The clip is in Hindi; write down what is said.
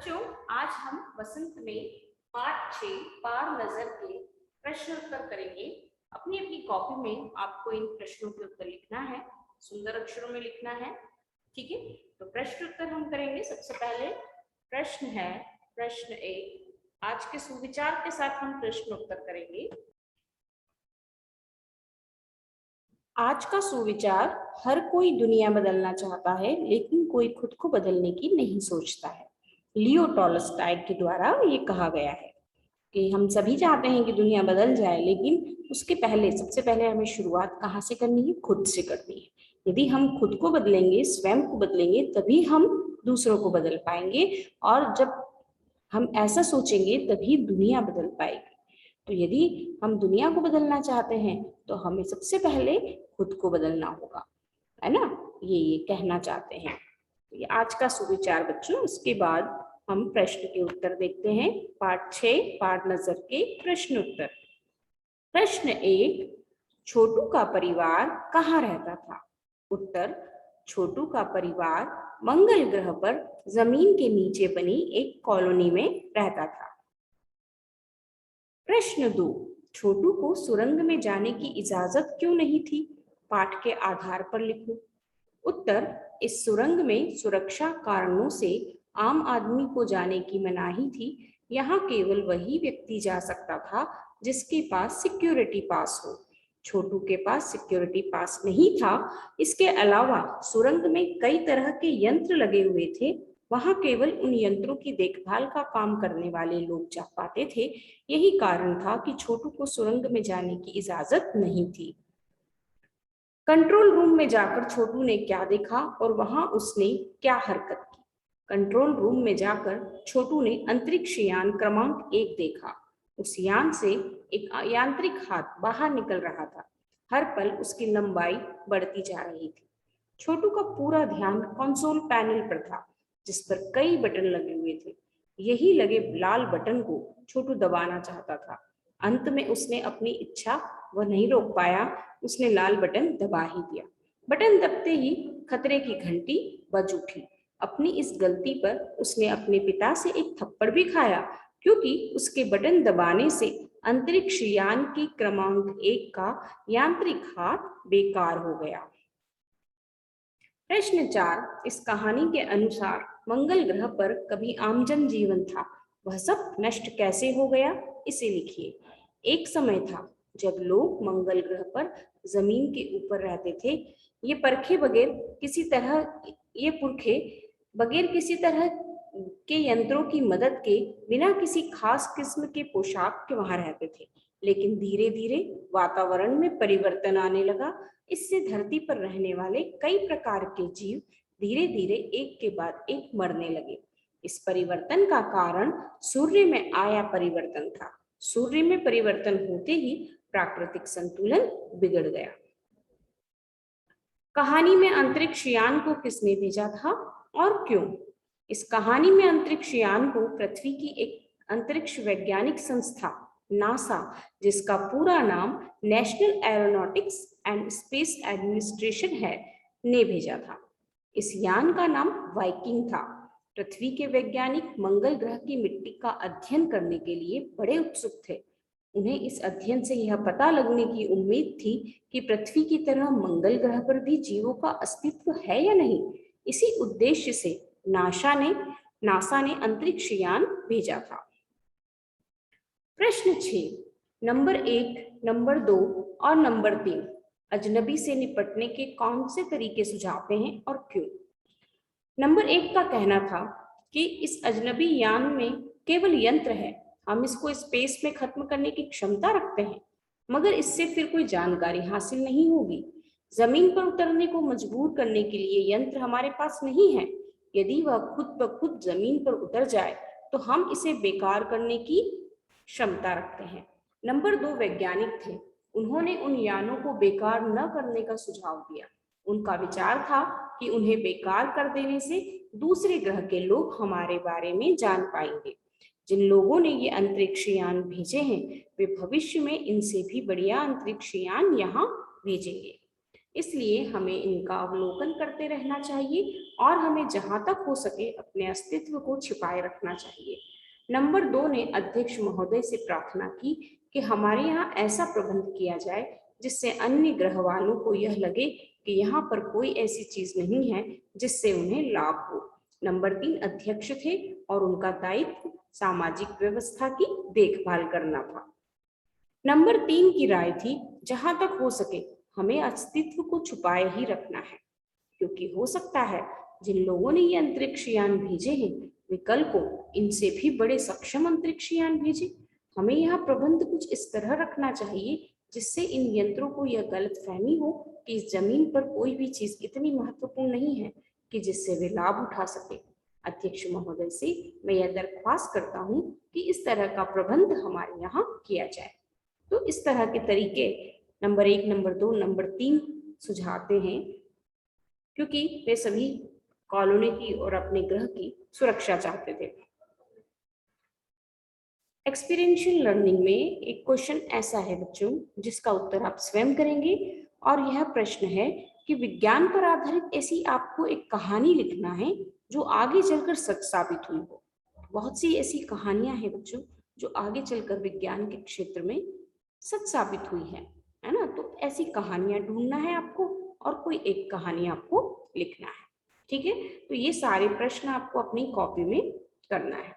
बच्चों, आज हम वसंत में पाठ 6 पार नजर के प्रश्न उत्तर करेंगे। अपनी अपनी कॉपी में आपको इन प्रश्नों के उत्तर लिखना है, सुंदर अक्षरों में लिखना है। ठीक है, तो प्रश्न उत्तर हम करेंगे। सबसे पहले प्रश्न है प्रश्न 1। आज के सुविचार के साथ हम प्रश्न उत्तर करेंगे। आज का सुविचार, हर कोई दुनिया बदलना चाहता है लेकिन कोई खुद को बदलने की नहीं सोचता है। लियो टॉलस्टॉय के द्वारा ये कहा गया है कि हम सभी चाहते हैं कि दुनिया बदल जाए, लेकिन उसके पहले सबसे पहले हमें शुरुआत कहाँ से करनी है? खुद से करनी है। यदि हम खुद को बदलेंगे, स्वयं को बदलेंगे, तभी हम दूसरों को बदल पाएंगे। और जब हम ऐसा सोचेंगे तभी दुनिया बदल पाएगी। तो यदि हम दुनिया को बदलना चाहते हैं तो हमें सबसे पहले खुद को बदलना होगा, है ना? ये कहना चाहते हैं। ये आज का सुविचार बच्चों। इसके बाद हम प्रश्न के उत्तर देखते हैं। पाठ 6 पाठ नजर के प्रश्न उत्तर। प्रश्न 1, छोटू का परिवार कहाँ रहता था? उत्तर, छोटू का परिवार मंगल ग्रह पर जमीन के नीचे बनी एक कॉलोनी में रहता था। प्रश्न 2, छोटू को सुरंग में जाने की इजाजत क्यों नहीं थी? पाठ के आधार पर लिखो। उत्तर, इस सुरंग में सुरक्षा कारणों से आम आदमी को जाने की मनाही थी। यहाँ केवल वही व्यक्ति जा सकता था जिसके पास सिक्योरिटी पास हो। छोटू के पास सिक्योरिटी पास नहीं था। इसके अलावा सुरंग में कई तरह के यंत्र लगे हुए थे। वहां केवल उन यंत्रों की देखभाल का काम करने वाले लोग जा पाते थे। यही कारण था कि छोटू को सुरंग में जाने की इजाजत नहीं थी। कंट्रोल रूम में जाकर छोटू ने क्या देखा और वहां उसने क्या हरकत की? कंट्रोल रूम में जाकर छोटू ने अंतरिक्ष यान क्रमांक 1 देखा। उस यान से एक यांत्रिक हाथ बाहर निकल रहा था। हर पल उसकी लंबाई बढ़ती जा रही थी। छोटू का पूरा ध्यान कंसोल पैनल पर था, जिस पर कई बटन लगे हुए थे। यही लगे लाल बटन को छोटू दबाना चाहता था। अंत में उसने अपनी इच्छा वह नहीं रोक पाया। उसने लाल बटन दबा ही दिया। बटन दबते ही खतरे की घंटी बज उठी। अपनी इस गलती पर उसने अपने पिता से एक थप्पड़ भी खाया, क्योंकि उसके बटन दबाने से अंतरिक्ष यान की क्रमांक 1 का यांत्रिक हाथ बेकार हो गया। प्रश्न 4, इस कहानी के अनुसार मंगल ग्रह पर कभी आमजन जीवन था। वह सब नष्ट कैसे हो गया? इसे लिखिए। एक समय था जब लोग मंगल ग्रह पर जमीन के ऊपर रहते थे। ये पुरखे बगैर किसी तरह के यंत्रों की मदद के, बिना किसी खास किस्म के पोशाक के वहां रहते थे। लेकिन धीरे धीरे वातावरण में परिवर्तन आने लगा। इससे धरती पर रहने वाले कई प्रकार के जीव धीरे धीरे एक के बाद एक मरने लगे। इस परिवर्तन का कारण सूर्य में आया परिवर्तन था। सूर्य में परिवर्तन होते ही प्राकृतिक संतुलन बिगड़ गया। कहानी में अंतरिक्ष यान को किसने भेजा था और क्यों? इस कहानी में अंतरिक्ष यान को पृथ्वी की एक अंतरिक्ष वैज्ञानिक संस्था नासा, जिसका पूरा नाम national aeronautics and space administration है, ने भेजा था। इस यान का नाम वाइकिंग था। पृथ्वी के वैज्ञानिक मंगल ग्रह की मिट्टी का अध्ययन करने के लिए बड़े उत्सुक थे। उन्हें इस अध्ययन से यह पता लगने की उम्मीद थी कि पृथ्वी की तरह मंगल ग्रह पर भी जीवों का अस्तित्व है या नहीं। इसी उद्देश्य से नासा ने अंतरिक्ष यान भेजा था। प्रश्न 6, नंबर 1, नंबर 2 और नंबर 3 अजनबी से निपटने के कौन से तरीके सुझाते हैं और क्यों? नंबर 1 का कहना था कि इस अजनबी यान में केवल यंत्र है। हम इसको स्पेस में खत्म करने की क्षमता रखते हैं, मगर इससे फिर कोई जानकारी हासिल नहीं होगी। जमीन पर उतरने को मजबूर करने के लिए यंत्र हमारे पास नहीं है। यदि वह खुद ब खुद जमीन पर उतर जाए तो हम इसे बेकार करने की क्षमता रखते हैं। नंबर 2 वैज्ञानिक थे। उन्होंने उन यानों को बेकार न करने का सुझाव दिया। उनका विचार था कि उन्हें बेकार कर देने से दूसरे ग्रह के लोग हमारे बारे में जान पाएंगे। जिन लोगों ने ये अंतरिक्ष यान भेजे हैं, वे भविष्य में इनसे भी बढ़िया अंतरिक्ष यान यहाँ भेजेंगे। इसलिए हमें इनका अवलोकन करते रहना चाहिए और हमें जहां तक हो सके अपने अस्तित्व को छिपाए रखना चाहिए। नंबर 2 ने अध्यक्ष महोदय से प्रार्थना की कि हमारे यहाँ ऐसा प्रबंध किया जाए जिससे अन्य ग्रह वालों को यह लगे कि यहाँ पर कोई ऐसी चीज नहीं है जिससे उन्हें लाभ हो। नंबर 3 अध्यक्ष थे और उनका दायित्व सामाजिक व्यवस्था की देखभाल करना था। नंबर 3 की राय थी, जहां तक हो सके हमें अस्तित्व को छुपाए ही रखना है, क्योंकि हो सकता है जिन लोगों ने ये अंतरिक्ष यान भेजे हैं वे कल को इनसे भी बड़े सक्षम अंतरिक्ष यान भेजे। हमें यहाँ प्रबंध कुछ इस तरह रखना चाहिए जिससे इन यंत्रों को यह गलतफहमी हो कि इस जमीन पर कोई भी चीज इतनी महत्वपूर्ण नहीं है कि जिससे वे लाभ उठा सके। अध्यक्ष महोदय से मैं यह दरख्वास्त करता हूँ कि इस तरह का प्रबंध हमारे यहाँ किया जाए। तो इस तरह के तरीके नंबर 1, नंबर 2, नंबर 3 सुझाते हैं, क्योंकि वे सभी कॉलोनी की और अपने ग्रह की सुरक्षा चाहते थे। एक्सपीरियंशियल लर्निंग में एक क्वेश्चन ऐसा है बच्चों जिसका उत्तर आप स्वयं करेंगे, और यह प्रश्न है कि विज्ञान पर आधारित ऐसी आपको एक कहानी लिखना है जो आगे चलकर सच साबित हुई हो। बहुत सी ऐसी कहानियां हैं बच्चों जो आगे चलकर विज्ञान के क्षेत्र में सच साबित हुई है ना। तो ऐसी कहानियां ढूंढना है आपको और कोई एक कहानी आपको लिखना है। ठीक है, तो ये सारे प्रश्न आपको अपनी कॉपी में करना है।